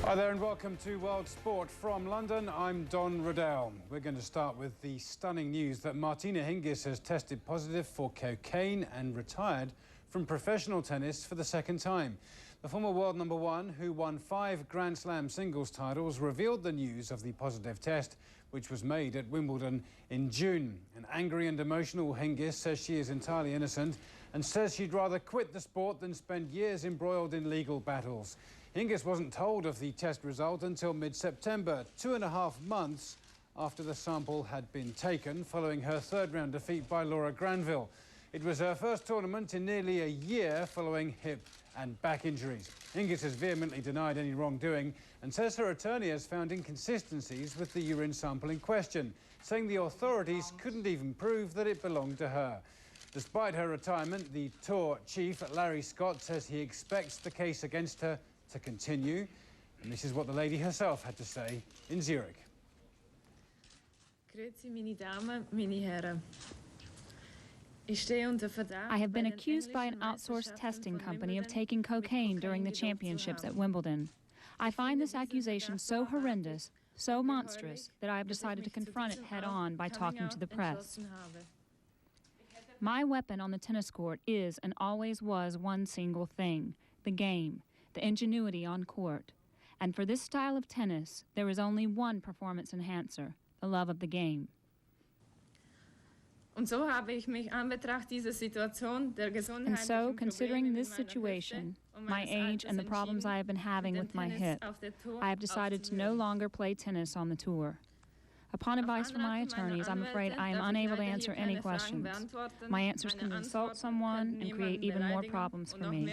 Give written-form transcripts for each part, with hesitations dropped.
Hi there and welcome to World Sport from London. I'm Don Riddell. We're going to start with the stunning news that Martina Hingis has tested positive for cocaine and retired from professional tennis for the second time. The former world number one, who won 5 Grand Slam singles titles, revealed the news of the positive test, which was made at Wimbledon in June. An angry and emotional Hingis says she is entirely innocent and says she'd rather quit the sport than spend years embroiled in legal battles. Hingis wasn't told of the test result until mid-September, 2.5 months after the sample had been taken, following her third-round defeat by Laura Granville. It was her first tournament in nearly a year following hip and back injuries. Hingis has vehemently denied any wrongdoing and says her attorney has found inconsistencies with the urine sample in question, saying the authorities couldn't even prove that it belonged to her. Despite her retirement, the tour chief, Larry Scott, says he expects the case against her to continue. And this is what the lady herself had to say in Zurich. Grüezi, meine Damen, meine Herren. I have been accused by an outsourced testing company of taking cocaine during the championships at Wimbledon. I find this accusation so horrendous, so monstrous, that I have decided to confront it head-on by talking to the press. My weapon on the tennis court is and always was one single thing: the game, the ingenuity on court. And for this style of tennis, there is only one performance enhancer: the love of the game. And so, considering this situation, my age and the problems I have been having with my hip, I have decided to no longer play tennis on the tour. Upon advice from my attorneys, I'm afraid I am unable to answer any questions. My answers can insult someone and create even more problems for me.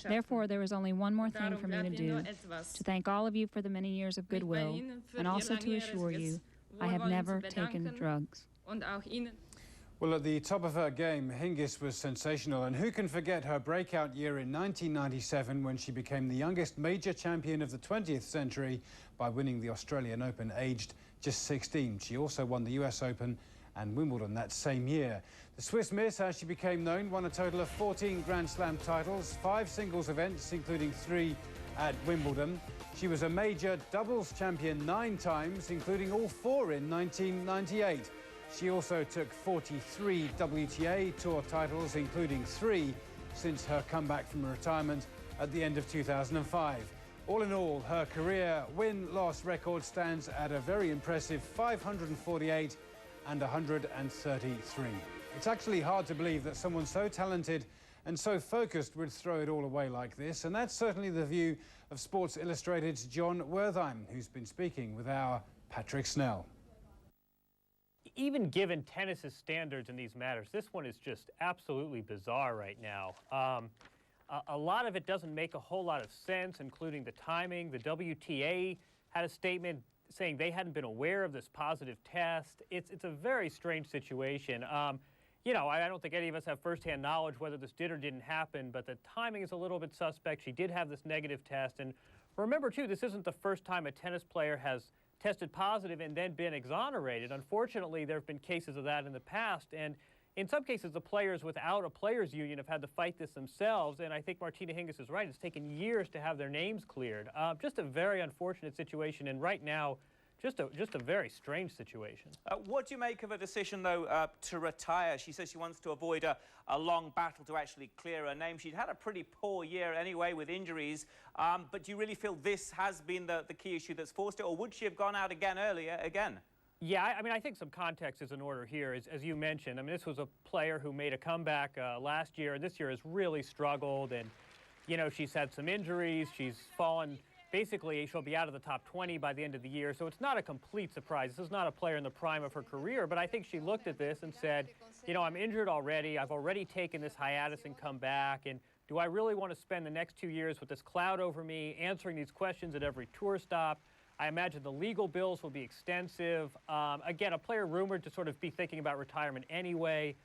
Therefore, there is only one more thing for me to do: to thank all of you for the many years of goodwill, and also to assure you I have never taken drugs. Well, at the top of her game, Hingis was sensational, and who can forget her breakout year in 1997 when she became the youngest major champion of the 20th century by winning the Australian Open, aged just 16. She also won the US Open and Wimbledon that same year. The Swiss Miss, as she became known, won a total of 14 Grand Slam titles, 5 singles events, including 3 at Wimbledon. She was a major doubles champion 9 times, including all 4 in 1998. She also took 43 WTA Tour titles, including 3 since her comeback from retirement at the end of 2005. All in all, her career win-loss record stands at a very impressive 548 and 133. It's actually hard to believe that someone so talented and so focused would throw it all away like this, and that's certainly the view of Sports Illustrated's John Wertheim, who's been speaking with our Patrick Snell. Even given tennis's standards in these matters, this one is just absolutely bizarre right now. A lot of it doesn't make a whole lot of sense, including the timing. The WTA had a statement saying they hadn't been aware of this positive test. It's a very strange situation. You know, I don't think any of us have firsthand knowledge whether this did or didn't happen, but the timing is a little bit suspect. She did have this negative test. And remember, too, this isn't the first time a tennis player has tested positive and then been exonerated. Unfortunately, there have been cases of that in the past, and in some cases, the players without a players' union have had to fight this themselves, and I think Martina Hingis is right. It's taken years to have their names cleared. Just a very unfortunate situation, and right now, just a very strange situation. What do you make of a decision, though, to retire? She says she wants to avoid a long battle to actually clear her name. She'd had a pretty poor year anyway with injuries, but do you really feel this has been the key issue that's forced it, or would she have gone out earlier again? Yeah, I mean, I think some context is in order here, as you mentioned. I mean, this was a player who made a comeback last year, and this year has really struggled, and, you know, she's had some injuries, she's fallen. Basically, she'll be out of the top 20 by the end of the year, so it's not a complete surprise. This is not a player in the prime of her career, but I think she looked at this and said, you know, I'm injured already. I've already taken this hiatus and come back, and do I really want to spend the next 2 years with this cloud over me, answering these questions at every tour stop? I imagine the legal bills will be extensive. Again, a player rumored to sort of be thinking about retirement anyway.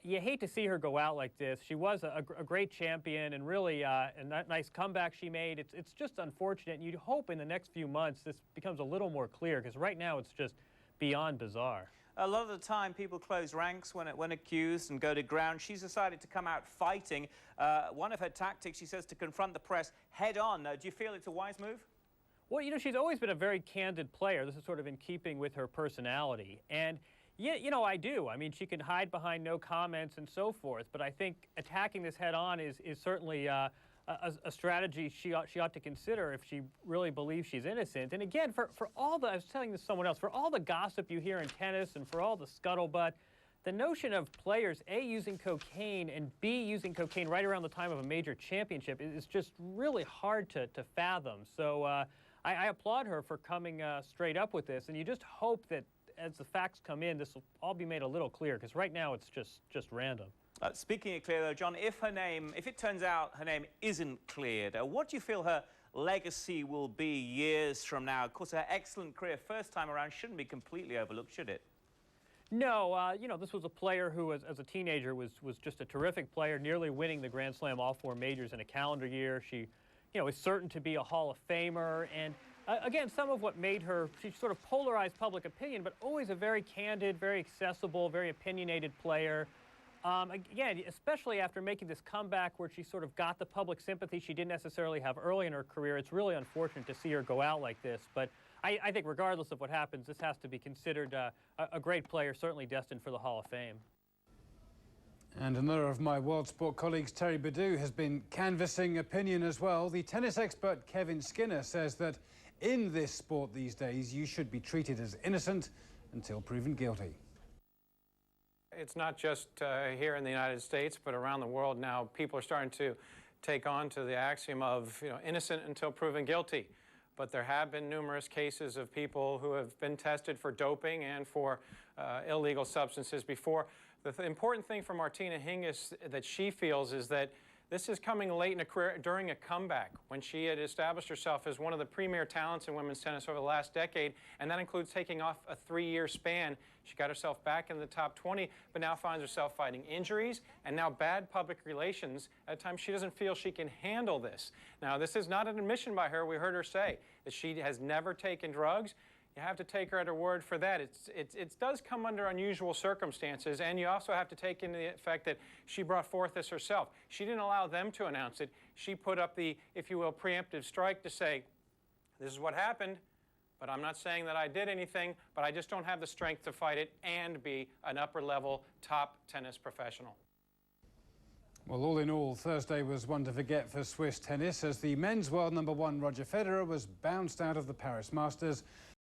You hate to see her go out like this. She was a great champion, and really a nice comeback she made. It's just unfortunate, and you'd hope in the next few months this becomes a little more clear, because right now it's just beyond bizarre. A lot of the time people close ranks when accused and go to ground. She's decided to come out fighting. One of her tactics, she says, to confront the press head on. Do you feel it's a wise move? Well, you know, she's always been a very candid player. This is sort of in keeping with her personality. And, yeah, you know, I do. I mean, she can hide behind no comments and so forth. But I think attacking this head on is certainly a strategy she ought to consider if she really believes she's innocent. And again, for all the, I was telling this to someone else, for all the gossip you hear in tennis and for all the scuttlebutt, the notion of players, A, using cocaine and B, using cocaine right around the time of a major championship is just really hard to fathom. So I applaud her for coming straight up with this, and you just hope that as the facts come in, this will all be made a little clear, because right now it's just random. Speaking of clear, though, John, if it turns out her name isn't cleared, what do you feel her legacy will be years from now? Of course, her excellent career first time around shouldn't be completely overlooked, should it? No, you know, this was a player who, as a teenager, was just a terrific player, nearly winning the Grand Slam all 4 majors in a calendar year. She, you know, is certain to be a Hall of Famer. And again, some of what made her, she sort of polarized public opinion, but always a very candid, very accessible, very opinionated player. Again, especially after making this comeback where she sort of got the public sympathy she didn't necessarily have early in her career, it's really unfortunate to see her go out like this. But I think regardless of what happens, this has to be considered a great player, certainly destined for the Hall of Fame. And another of my World Sport colleagues, Terry Badu, has been canvassing opinion as well. The tennis expert Kevin Skinner says that in this sport these days, you should be treated as innocent until proven guilty. It's not just here in the United States, but around the world now. People are starting to take on to the axiom of, you know, innocent until proven guilty. But there have been numerous cases of people who have been tested for doping and for illegal substances before. The important thing for Martina Hingis that she feels is that this is coming late in a career during a comeback when she had established herself as one of the premier talents in women's tennis over the last decade, and that includes taking off a 3-year span. She got herself back in the top 20, but now finds herself fighting injuries and now bad public relations at a time she doesn't feel she can handle this. Now, this is not an admission by her. We heard her say that she has never taken drugs. You have to take her at her word for that. It does come under unusual circumstances, and you also have to take into the fact that she brought forth this herself. She didn't allow them to announce it. She put up the, if you will, preemptive strike to say, this is what happened, but I'm not saying that I did anything, but I just don't have the strength to fight it and be an upper-level top tennis professional. Well, all in all, Thursday was one to forget for Swiss tennis as the men's world #1 Roger Federer was bounced out of the Paris Masters